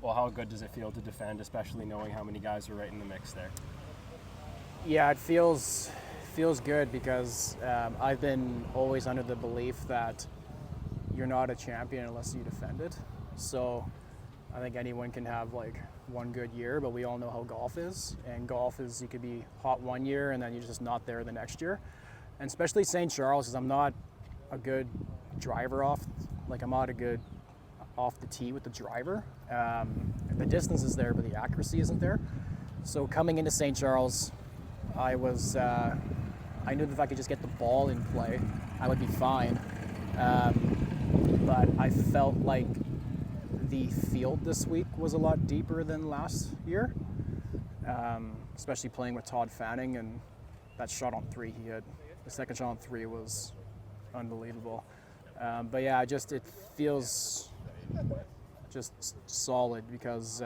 Well, how good does it feel to defend, especially knowing how many guys are right in the mix there? Yeah, it feels good because I've been always under the belief that you're not a champion unless you defend it. So I think anyone can have like one good year, but we all know how golf is. And golf is, you could be hot one year and then you're just not there the next year. And especially St. Charles, because I'm not a good driver I'm not a good off the tee with the driver. The distance is there, but the accuracy isn't there. So coming into St. Charles, I knew that if I could just get the ball in play, I would be fine. But I felt like the field this week was a lot deeper than last year, especially playing with Todd Fanning, and that shot on 3 he hit. The second shot on 3 was unbelievable. But yeah, it feels just solid because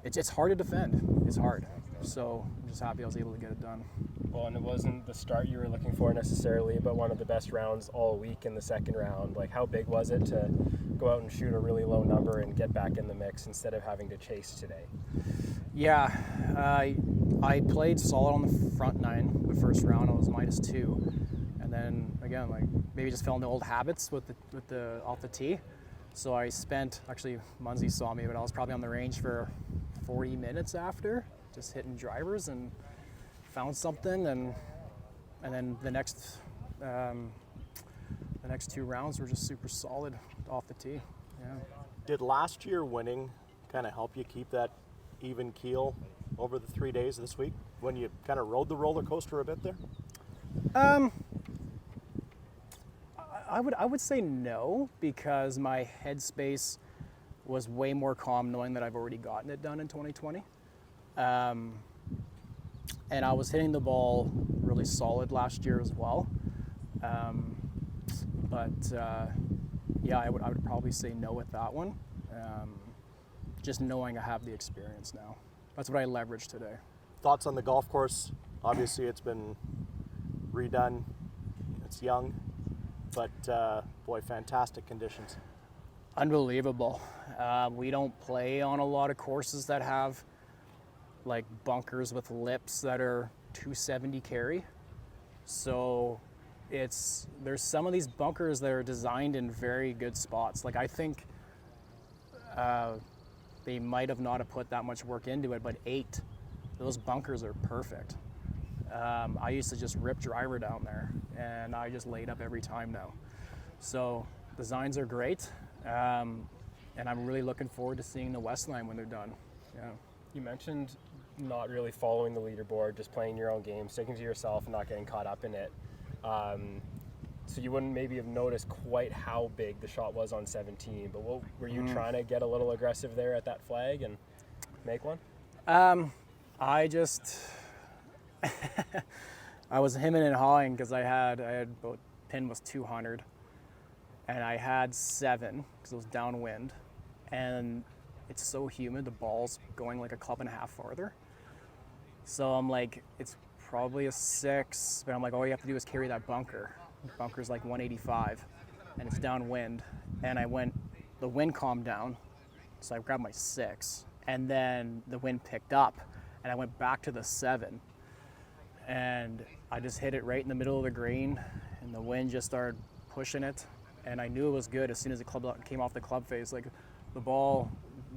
it's hard to defend. It's hard. So I'm just happy I was able to get it done. Well, and it wasn't the start you were looking for necessarily, but one of the best rounds all week in the second round. Like, how big was it to go out and shoot a really low number and get back in the mix instead of having to chase today? Yeah, I played solid on the front nine the first round. I was -2, and then again, like maybe just fell into old habits with the off the tee. So I spent, actually Munsey saw me, but I was probably on the range for 40 minutes after, just hitting drivers, and found something, and then the next 2 rounds were just super solid off the tee. Yeah. Did last year winning kind of help you keep that even keel over the 3 days this week when you kind of rode the roller coaster a bit there? I would say no, because my headspace was way more calm knowing that I've already gotten it done in 2020. And I was hitting the ball really solid last year as well. Yeah, I would probably say no with that one. Just knowing I have the experience now. That's what I leveraged today. Thoughts on the golf course? Obviously it's been redone. It's young, but boy, fantastic conditions. Unbelievable. We don't play on a lot of courses that have like bunkers with lips that are 270 carry. So there's some of these bunkers that are designed in very good spots. Like I think they might have not have put that much work into it, but those bunkers are perfect. I used to just rip driver down there, and I just laid up every time now. So designs are great, and I'm really looking forward to seeing the Westline when they're done. Yeah. You mentioned not really following the leaderboard, just playing your own game, sticking to yourself and not getting caught up in it. So you wouldn't maybe have noticed quite how big the shot was on 17, but were you trying to get a little aggressive there at that flag and make one? I was hemming and hawing because I had about, pin was 200, and I had 7 because it was downwind, and it's so humid, the ball's going like a club and a half farther. So I'm like, it's probably a 6, but I'm like, all you have to do is carry that bunker. The bunker's like 185, and it's downwind. And the wind calmed down, so I grabbed my 6, and then the wind picked up, and I went back to the 7, and I just hit it right in the middle of the green, and the wind just started pushing it, and I knew it was good as soon as the club came off the club face. Like the ball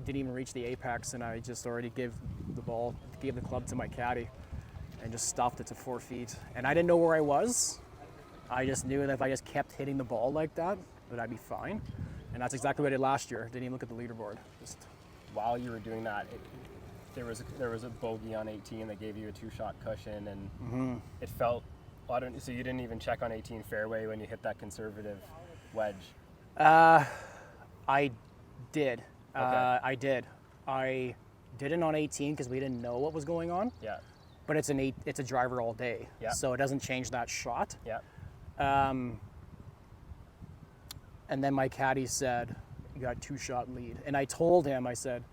didn't even reach the apex, and I just already gave the club to my caddy and just stuffed it to 4 feet. And I didn't know where I was. I just knew that if I just kept hitting the ball like that I'd be fine. And that's exactly what I did last year. Didn't even look at the leaderboard. Just while you were doing that, there was a bogey on 18 that gave you a 2-shot cushion, and it felt, so you didn't even check on 18 fairway when you hit that conservative wedge? I did. Okay. I did. I didn't on 18 because we didn't know what was going on. Yeah. But it's a driver all day. Yeah. So it doesn't change that shot. Yeah. And then my caddy said, you got a 2-shot lead. And I told him, I said,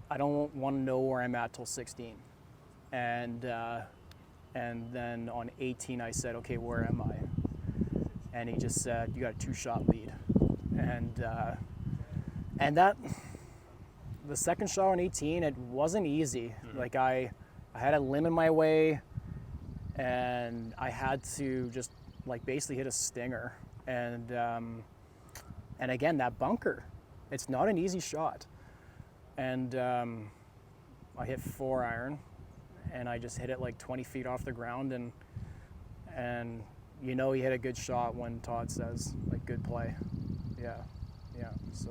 I don't want to know where I'm at till 16. And then on 18, I said, okay, where am I? And he just said, you got a 2-shot lead. And the second shot on 18, it wasn't easy. Like I had a limb in my way, and I had to just like basically hit a stinger. And again, that bunker, it's not an easy shot. And I hit 4-iron, and I just hit it like 20 feet off the ground, and you know you hit a good shot when Todd says like good play. Yeah. So.